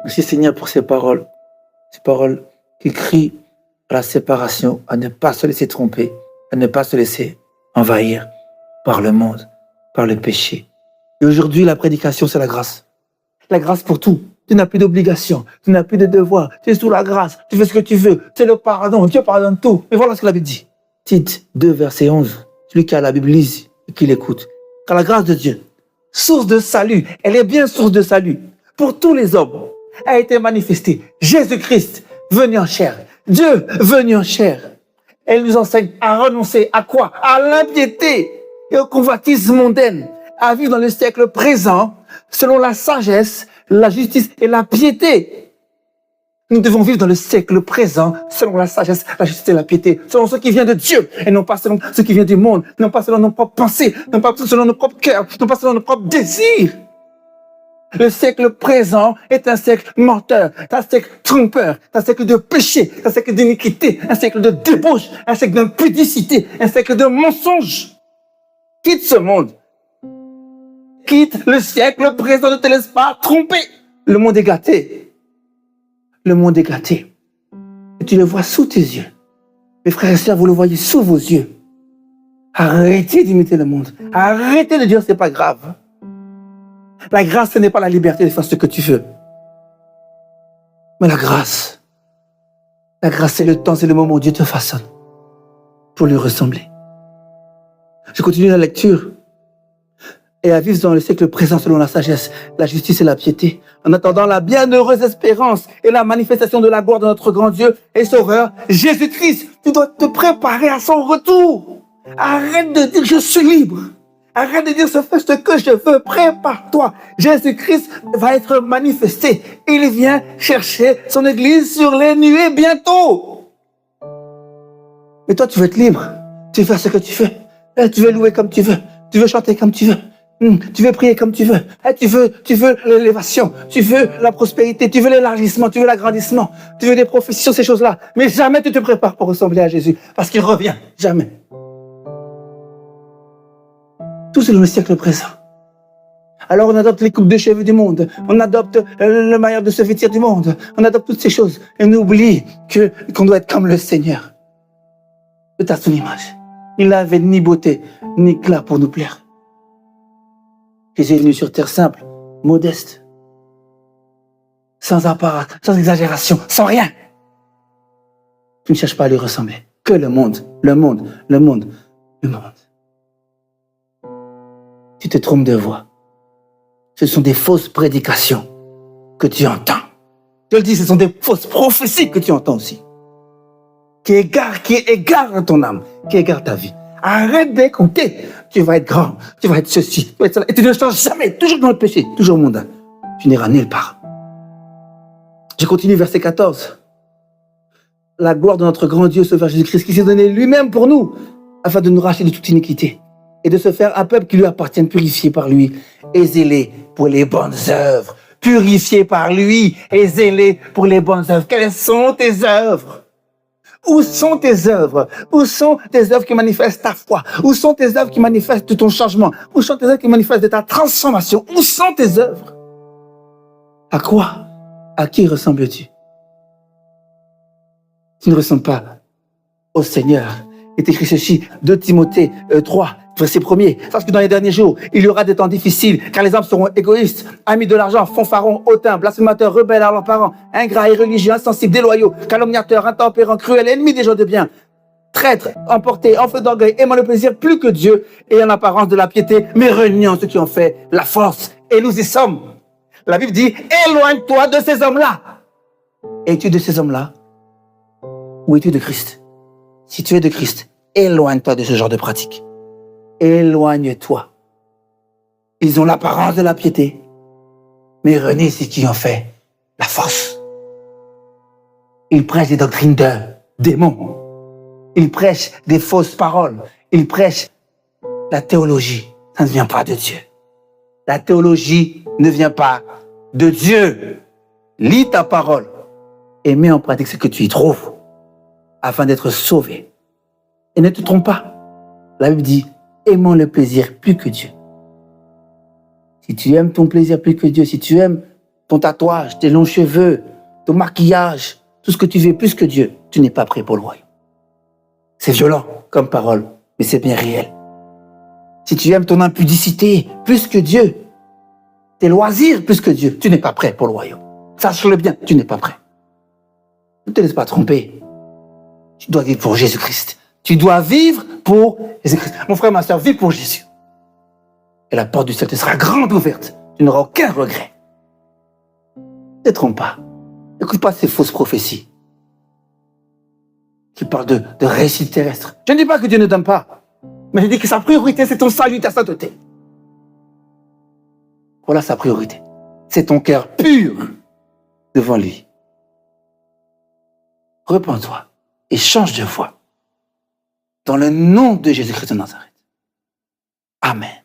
Merci Seigneur pour ces paroles qui crient à la séparation, à ne pas se laisser tromper, à ne pas se laisser envahir par le monde, par le péché. Et aujourd'hui, la prédication, c'est la grâce. La grâce pour tout. Tu n'as plus d'obligation, tu n'as plus de devoir, tu es sous la grâce, tu fais ce que tu veux, c'est le pardon, Dieu pardonne tout. Et voilà ce que la Bible dit. Tite 2, verset 11. Celui qui a la Bible lise et qui l'écoute. Car la grâce de Dieu, source de salut, elle est bien source de salut pour tous les hommes, a été manifestée. Jésus-Christ, venu en chair. Dieu, venu en chair. Elle nous enseigne à renoncer à quoi? À l'impiété et au convoitisme mondaine, à vivre dans le siècle présent, selon la sagesse, la justice et la piété. Nous devons vivre dans le siècle présent, selon la sagesse, la justice et la piété, selon ce qui vient de Dieu, et non pas selon ce qui vient du monde, non pas selon nos propres pensées, non pas selon nos propres cœurs, non pas selon nos propres désirs. Le siècle présent est un siècle menteur, un siècle trompeur, un siècle de péché, un siècle d'iniquité, un siècle de débauche, un siècle d'impudicité, un siècle de mensonge. Quitte ce monde. Quitte le siècle présent, ne te laisse pas tromper. Le monde est gâté. Le monde est gâté. Et tu le vois sous tes yeux. Mes frères et sœurs, vous le voyez sous vos yeux. Arrêtez d'imiter le monde. Arrêtez de dire c'est pas grave. La grâce, ce n'est pas la liberté de faire ce que tu veux. Mais la grâce, c'est le temps, c'est le moment où Dieu te façonne pour lui ressembler. Je continue la lecture. Et à vivre dans le siècle présent selon la sagesse, la justice et la piété, en attendant la bienheureuse espérance et la manifestation de la gloire de notre grand Dieu et Sauveur, Jésus-Christ. Tu dois te préparer à son retour. Arrête de dire je suis libre. Arrête de dire fais ce que je veux. Prépare-toi. Jésus-Christ va être manifesté. Il vient chercher son église sur les nuées bientôt. Mais toi, tu veux être libre. Tu veux faire ce que tu veux. Tu veux louer comme tu veux. Tu veux chanter comme tu veux. Tu veux prier comme tu veux. Tu veux l'élévation. Tu veux la prospérité. Tu veux l'élargissement. Tu veux l'agrandissement. Tu veux des prophéties sur ces choses-là. Mais jamais tu te prépares pour ressembler à Jésus. Parce qu'il revient. Jamais. Tout selon le siècle présent. Alors on adopte les coupes de cheveux du monde. On adopte le manière de se vêtir du monde. On adopte toutes ces choses. Et on oublie qu'on doit être comme le Seigneur. Tout à son image. Il n'avait ni beauté, ni éclat pour nous plaire. Jésus est venu sur terre simple, modeste, sans apparat, sans exagération, sans rien. Tu ne cherches pas à lui ressembler. Que le monde. Tu te trompes de voix. Ce sont des fausses prédications que tu entends. Je le dis, ce sont des fausses prophéties que tu entends aussi. Qui égarent ton âme, qui égarent ta vie. Arrête d'écouter. Tu vas être grand, tu vas être ceci, tu vas être cela. Et tu ne changes jamais, toujours dans le péché, toujours mondain. Tu n'iras nulle part. Je continue, verset 14. La gloire de notre grand Dieu, Sauveur Jésus-Christ, qui s'est donné lui-même pour nous, afin de nous racheter de toute iniquité, et de se faire un peuple qui lui appartient, purifié par lui, et zélé pour les bonnes œuvres. Purifié par lui, et zélé pour les bonnes œuvres. Quelles sont tes œuvres? Où sont tes œuvres? Où sont tes œuvres qui manifestent ta foi? Où sont tes œuvres qui manifestent ton changement? Où sont tes œuvres qui manifestent ta transformation? Où sont tes œuvres? À quoi? À qui ressembles-tu? Tu ne ressembles pas au Seigneur. Il est écrit ceci, 2 Timothée 3, verset 1er. Parce que dans les derniers jours, il y aura des temps difficiles, car les hommes seront égoïstes, amis de l'argent, fanfarons, hautains, blasphémateurs, rebelles à leurs parents, ingrats, irréligieux, insensibles, déloyaux, calomniateurs, intempérants, cruels, ennemis des gens de bien, traîtres, emportés, en feu d'orgueil, aimant le plaisir plus que Dieu, et en apparence de la piété, mais reniant ceux qui ont fait la force. Et nous y sommes. La Bible dit, éloigne-toi de ces hommes-là. Es-tu de ces hommes-là? Ou es-tu de Christ? Si tu es de Christ, éloigne-toi de ce genre de pratique. Éloigne-toi. Ils ont l'apparence de la piété, mais renie ceux qui ont fait la force. Ils prêchent des doctrines de démons. Ils prêchent des fausses paroles. Ils prêchent la théologie. Ça ne vient pas de Dieu. La théologie ne vient pas de Dieu. Lis ta parole et mets en pratique ce que tu y trouves afin d'être sauvé. Et ne te trompe pas. La Bible dit, aimons le plaisir plus que Dieu. Si tu aimes ton plaisir plus que Dieu, si tu aimes ton tatouage, tes longs cheveux, ton maquillage, tout ce que tu veux plus que Dieu, tu n'es pas prêt pour le royaume. C'est violent comme parole, mais c'est bien réel. Si tu aimes ton impudicité plus que Dieu, tes loisirs plus que Dieu, tu n'es pas prêt pour le royaume. Sache-le bien, tu n'es pas prêt. Ne te laisse pas tromper. Tu dois vivre pour Jésus-Christ. Tu dois vivre pour Jésus-Christ. Mon frère, ma soeur, vis pour Jésus. Et la porte du ciel te sera grande ouverte. Tu n'auras aucun regret. Ne te trompe pas. N'écoute pas ces fausses prophéties qui parlent de réussite terrestre. Je ne dis pas que Dieu ne donne pas, mais je dis que sa priorité, c'est ton salut, ta sainteté. Voilà sa priorité. C'est ton cœur pur devant lui. Repends-toi et change de voie. Dans le nom de Jésus-Christ de Nazareth. Amen.